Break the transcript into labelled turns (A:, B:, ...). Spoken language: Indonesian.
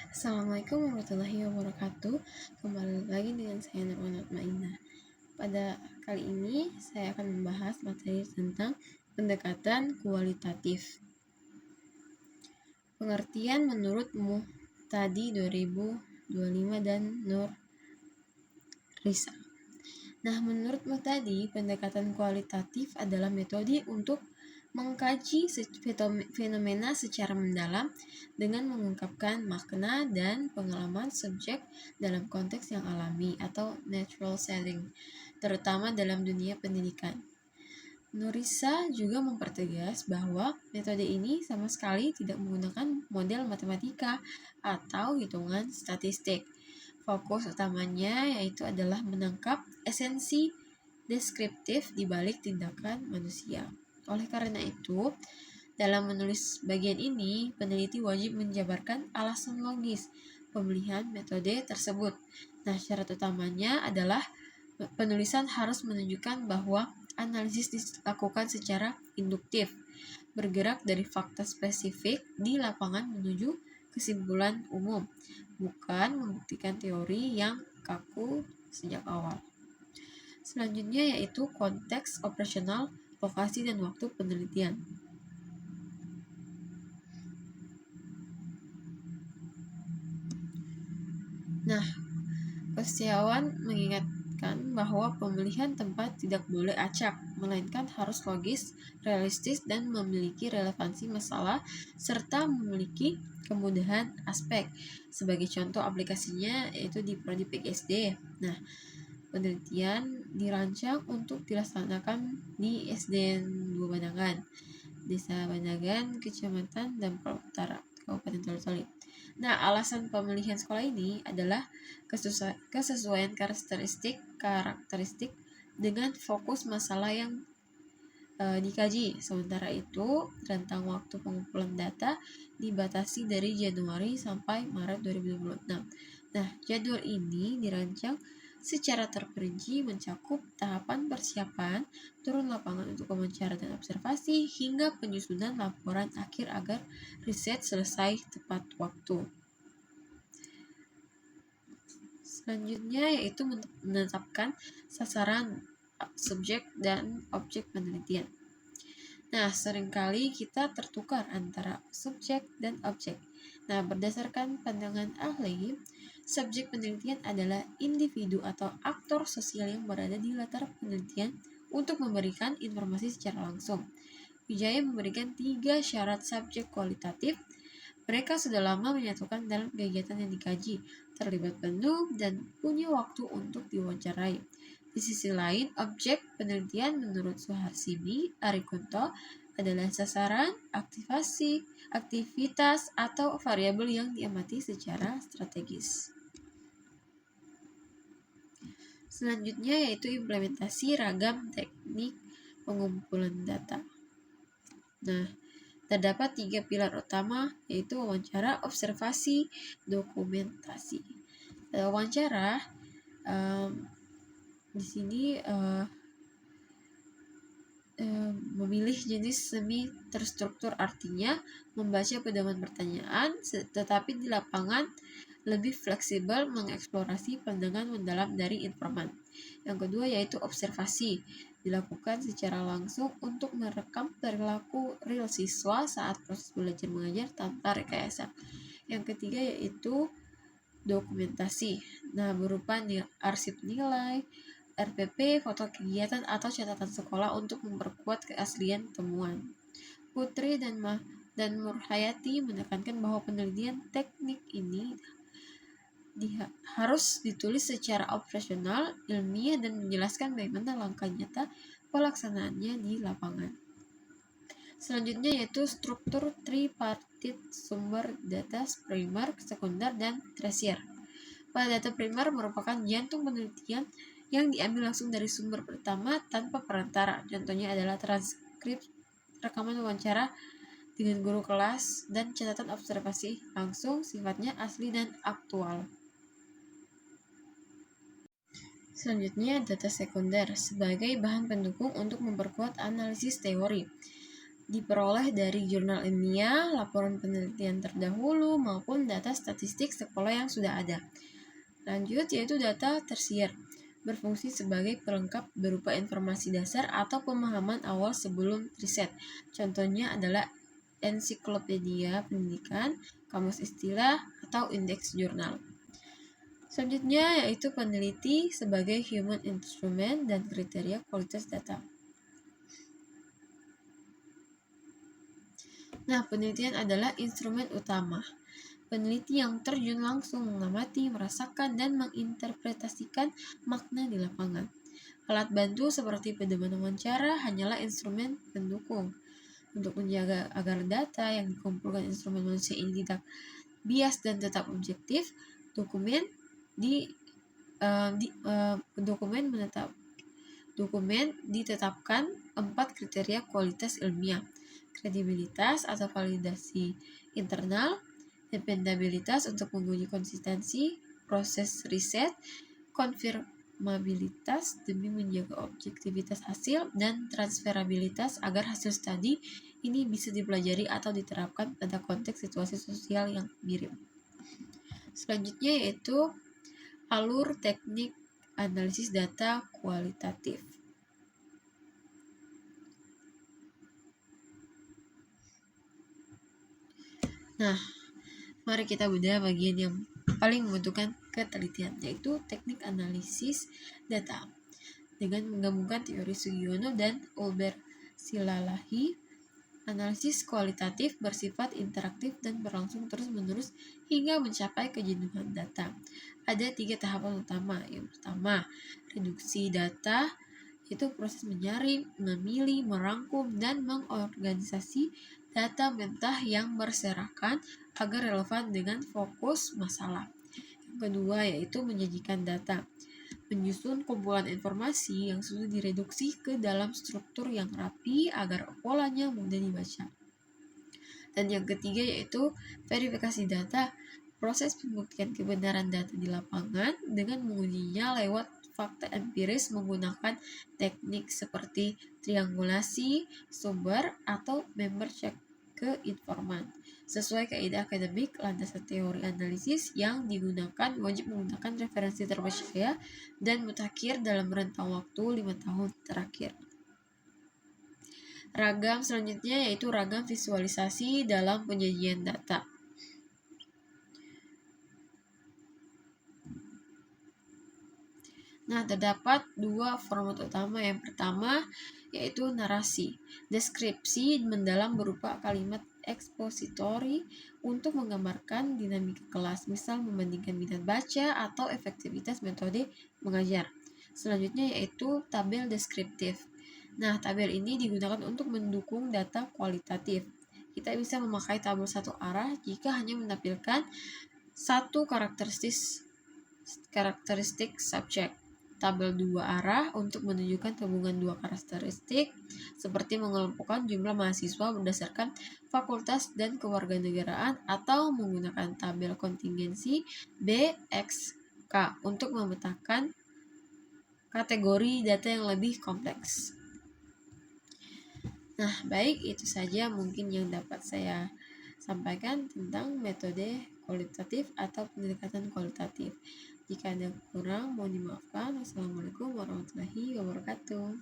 A: Assalamualaikum warahmatullahi wabarakatuh. Kembali lagi dengan saya Nurwan Notmainah. Pada kali ini saya akan membahas materi tentang pendekatan kualitatif. Pengertian menurut Muhtadi 2025 dan Nur Risa. Nah, menurut Muhtadi, pendekatan kualitatif adalah metode untuk mengkaji fenomena secara mendalam dengan mengungkapkan makna dan pengalaman subjek dalam konteks yang alami atau natural setting, terutama dalam dunia pendidikan. Nurisa juga mempertegas bahwa metode ini sama sekali tidak menggunakan model matematika atau hitungan statistik. Fokus utamanya yaitu adalah menangkap esensi deskriptif di balik tindakan manusia. Oleh karena itu, dalam menulis bagian ini, peneliti wajib menjabarkan alasan logis pemilihan metode tersebut. Nah, syarat utamanya adalah penulisan harus menunjukkan bahwa analisis dilakukan secara induktif, bergerak dari fakta spesifik di lapangan menuju kesimpulan umum, bukan membuktikan teori yang kaku sejak awal. Selanjutnya yaitu konteks operasional, lokasi, dan waktu penelitian. Nah, Setiawan mengingatkan bahwa pemilihan tempat tidak boleh acak, melainkan harus logis, realistis, dan memiliki relevansi masalah, serta memiliki kemudahan aspek. Sebagai contoh aplikasinya yaitu di Prodi PGSD. Nah, penelitian dirancang untuk dilaksanakan di SDN 2 Bandangan, Desa Bandangan, Kecamatan Dampar Utara, Kabupaten Toli. Nah, alasan pemilihan sekolah ini adalah kesesuaian karakteristik dengan fokus masalah yang dikaji. Sementara itu, rentang waktu pengumpulan data dibatasi dari Januari sampai Maret 2026. Nah, jadwal ini dirancang secara terperinci mencakup tahapan persiapan, turun lapangan untuk wawancara dan observasi, hingga penyusunan laporan akhir agar riset selesai tepat waktu. Selanjutnya yaitu menetapkan sasaran, subjek, dan objek penelitian. Nah, seringkali kita tertukar antara subjek dan objek. Nah, berdasarkan pandangan ahli, subjek penelitian adalah individu atau aktor sosial yang berada di latar penelitian untuk memberikan informasi secara langsung. Wijaya memberikan 3 syarat subjek kualitatif. Mereka sudah lama menyatukan dalam kegiatan yang dikaji, terlibat penuh, dan punya waktu untuk diwawancarai. Di sisi lain, objek penelitian menurut Suharsibi Arikunto adalah sasaran, aktivitas, atau variabel yang diamati secara strategis. Selanjutnya yaitu implementasi ragam teknik pengumpulan data. Nah, terdapat 3 pilar utama yaitu wawancara, observasi, dokumentasi. Wawancara di sini memilih jenis semi terstruktur, artinya membaca pedoman pertanyaan, tetapi di lapangan lebih fleksibel mengeksplorasi pandangan mendalam dari informan. Yang kedua yaitu observasi, dilakukan secara langsung untuk merekam perilaku real siswa saat proses belajar mengajar tanpa rekayasa. Yang ketiga yaitu dokumentasi, nah berupa arsip nilai, RPP, foto kegiatan, atau catatan sekolah untuk memperkuat keaslian temuan. Putri dan Nurhayati menekankan bahwa penelitian teknik ini harus ditulis secara operasional, ilmiah, dan menjelaskan bagaimana langkah nyata pelaksanaannya di lapangan. Selanjutnya yaitu struktur tripartit sumber data primer, sekunder, dan tersier. Pada data primer merupakan jantung penelitian yang diambil langsung dari sumber pertama tanpa perantara. Contohnya adalah transkrip, rekaman wawancara dengan guru kelas, dan catatan observasi langsung, sifatnya asli dan aktual. Selanjutnya, data sekunder sebagai bahan pendukung untuk memperkuat analisis teori. diperoleh dari jurnal ilmiah, laporan penelitian terdahulu, maupun data statistik sekolah yang sudah ada. Lanjut, yaitu data tersier, berfungsi sebagai pelengkap berupa informasi dasar atau pemahaman awal sebelum riset. Contohnya adalah ensiklopedia pendidikan, kamus istilah, atau indeks jurnal. Selanjutnya yaitu peneliti sebagai human instrument dan kriteria kualitas data. Nah, penelitian adalah instrumen utama. Peneliti yang terjun langsung mengamati, merasakan, dan menginterpretasikan makna di lapangan. Alat bantu seperti pedoman wawancara hanyalah instrumen pendukung. Untuk menjaga agar data yang dikumpulkan instrumen manusia ini tidak bias dan tetap objektif, dokumen ditetapkan 4 kriteria kualitas ilmiah: kredibilitas atau validasi internal, dependabilitas untuk menguji konsistensi proses riset, konfirmabilitas demi menjaga objektivitas hasil, dan transferabilitas agar hasil studi ini bisa dipelajari atau diterapkan pada konteks situasi sosial yang mirip. Selanjutnya yaitu alur teknik analisis data kualitatif. Nah, mari kita bedah bagian yang paling membutuhkan ketelitian, yaitu teknik analisis data. Dengan menggabungkan teori Sugiono dan Ulber Silalahi, analisis kualitatif bersifat interaktif dan berlangsung terus-menerus hingga mencapai kejenuhan data. Ada 3 tahapan utama. Yang pertama, reduksi data, yaitu proses menyaring, memilih, merangkum, dan mengorganisasi data mentah yang berserakan agar relevan dengan fokus masalah. Yang kedua yaitu menyajikan data, menyusun kumpulan informasi yang sudah direduksi ke dalam struktur yang rapi agar polanya mudah dibaca. Dan yang ketiga yaitu verifikasi data, proses pembuktian kebenaran data di lapangan dengan mengujinya lewat fakta empiris menggunakan teknik seperti triangulasi sumber atau member check ke informan. Sesuai kaidah akademik, landasan teori analisis yang digunakan wajib menggunakan referensi terpercaya dan mutakhir dalam rentang waktu 5 tahun terakhir. Ragam selanjutnya yaitu ragam visualisasi dalam penyajian data. Nah, terdapat 2 format utama. Yang pertama yaitu narasi, deskripsi mendalam berupa kalimat ekspositori untuk menggambarkan dinamika kelas, misal membandingkan minat baca atau efektivitas metode mengajar. Selanjutnya yaitu tabel deskriptif. Nah, tabel ini digunakan untuk mendukung data kualitatif. Kita bisa memakai tabel satu arah jika hanya menampilkan satu karakteristik subjek. Tabel dua arah untuk menunjukkan hubungan dua karakteristik, seperti mengelompokkan jumlah mahasiswa berdasarkan fakultas dan kewarganegaraan, atau menggunakan tabel kontingensi BXK untuk memetakan kategori data yang lebih kompleks. Nah, baik, itu saja mungkin yang dapat saya sampaikan tentang metode kualitatif atau pendekatan kualitatif. Jika ada kurang, mohon dimaafkan. Wassalamualaikum warahmatullahi wabarakatuh.